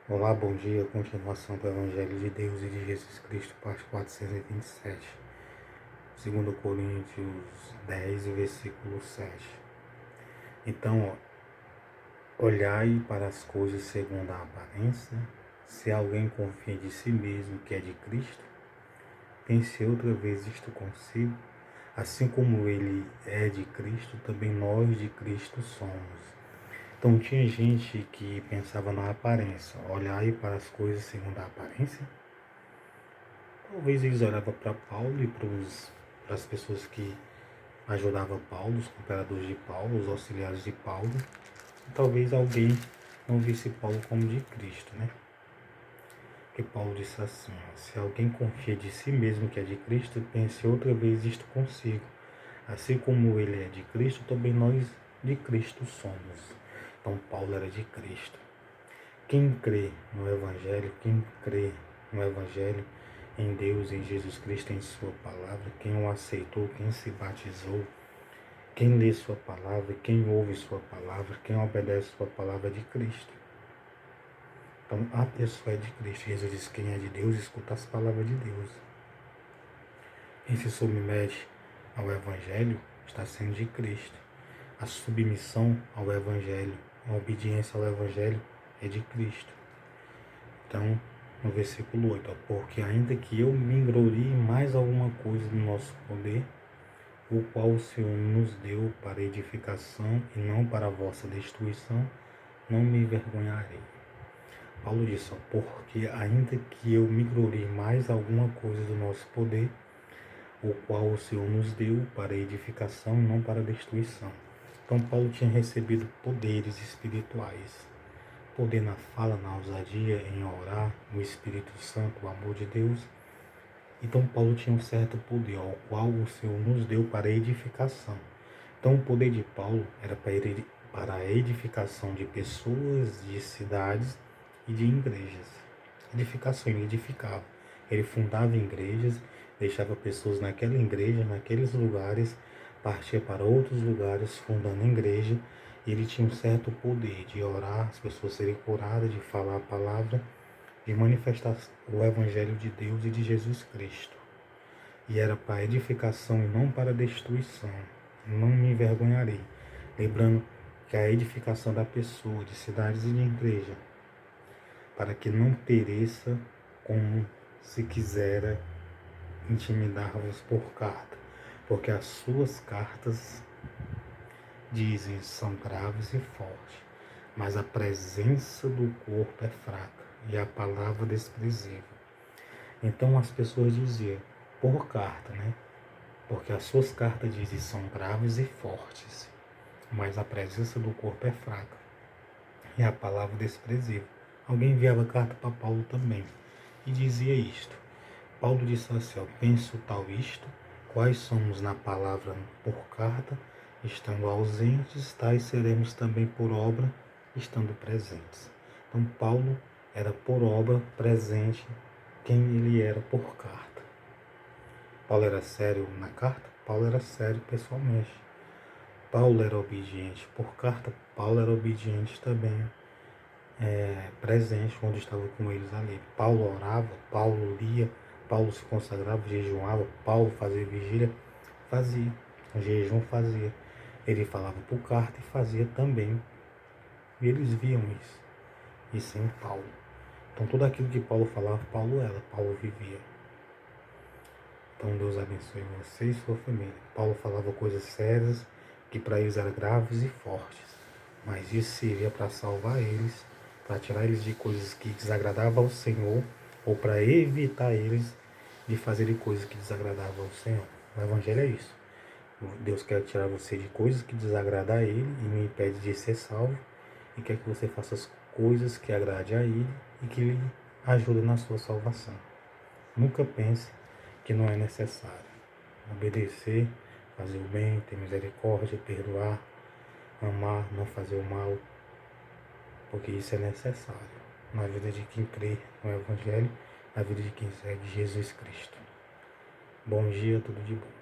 Olá, bom dia. Continuação do Evangelho de Deus e de Jesus Cristo, parte 427. 2 Coríntios 10, versículo 7. Então, olhai para as coisas segundo a aparência. Se alguém confia de si mesmo que é de Cristo, pense outra vez isto consigo. Assim como ele é de Cristo, também nós de Cristo somos. Então tinha gente que pensava na aparência, olhar para as coisas segundo a aparência. Talvez eles olhavam para Paulo e para as pessoas que ajudavam Paulo, os cooperadores de Paulo, os auxiliares de Paulo. E talvez alguém não visse Paulo como de Cristo, né? Porque Paulo disse assim: se alguém confia de si mesmo que é de Cristo, pense outra vez isto consigo. Assim como ele é de Cristo, também nós de Cristo somos. Então Paulo era de Cristo. Quem crê no Evangelho, quem crê no Evangelho, em Deus, em Jesus Cristo, em sua palavra, quem o aceitou, quem se batizou, quem lê sua palavra, quem ouve sua palavra, quem obedece sua palavra é de Cristo. Então a pessoa é de Cristo. Jesus diz: quem é de Deus, escuta as palavras de Deus. Quem se submete ao Evangelho está sendo de Cristo. A submissão ao Evangelho, a obediência ao Evangelho é de Cristo. Então, no versículo 8, porque ainda que eu me glorie em mais alguma coisa do nosso poder, o qual o Senhor nos deu para edificação e não para a vossa destruição, não me envergonharei. Paulo disse: porque ainda que eu me glorie em mais alguma coisa do nosso poder, o qual o Senhor nos deu para edificação e não para a destruição. Então Paulo tinha recebido poderes espirituais. Poder na fala, na ousadia, em orar, no Espírito Santo, o amor de Deus. Então Paulo tinha um certo poder, ao qual o Senhor nos deu para edificação. Então o poder de Paulo era para a edificação de pessoas, de cidades e de igrejas. Edificação, ele edificava. Ele fundava igrejas, deixava pessoas naquela igreja, naqueles lugares, partia para outros lugares, fundando igreja. Ele tinha um certo poder de orar, as pessoas serem curadas, de falar a palavra, de manifestar o Evangelho de Deus e de Jesus Cristo. E era para edificação e não para destruição. Não me envergonharei. Lembrando que a edificação da pessoa, de cidades e de igreja, para que não pereça como se quisera intimidar-vos por carta. Porque as suas cartas, dizem, são graves e fortes, mas a presença do corpo é fraca e a palavra desprezível. Então as pessoas diziam, por carta, né? Porque as suas cartas, dizem, são graves e fortes, mas a presença do corpo é fraca e a palavra desprezível. Alguém enviava carta para Paulo também e dizia isto. Paulo disse assim: penso tal isto, quais somos na palavra por carta, estando ausentes, tais seremos também por obra, estando presentes. Então Paulo era por obra presente quem ele era por carta. Paulo era sério na carta? Paulo era sério pessoalmente. Paulo era obediente por carta? Paulo era obediente também presente quando estava com eles ali. Paulo orava, Paulo lia, Paulo se consagrava, jejuava, Paulo fazia vigília, fazia, o jejum fazia. Ele falava por carta e fazia também. E eles viam isso. Isso em Paulo. Então tudo aquilo que Paulo falava, Paulo era, Paulo vivia. Então Deus abençoe você e sua família. Paulo falava coisas sérias que para eles eram graves e fortes, mas isso seria para salvar eles, para tirar eles de coisas que desagradavam ao Senhor, ou para evitar eles de fazerem coisas que desagradavam ao Senhor. O Evangelho é isso. Deus quer tirar você de coisas que desagradam a Ele e me impede de ser salvo, e quer que você faça as coisas que agradem a Ele e que lhe ajudem na sua salvação. Nunca pense que não é necessário obedecer, fazer o bem, ter misericórdia, perdoar, amar, não fazer o mal, porque isso é necessário na vida de quem crê no Evangelho, na vida de quem segue Jesus Cristo. Bom dia, tudo de bom.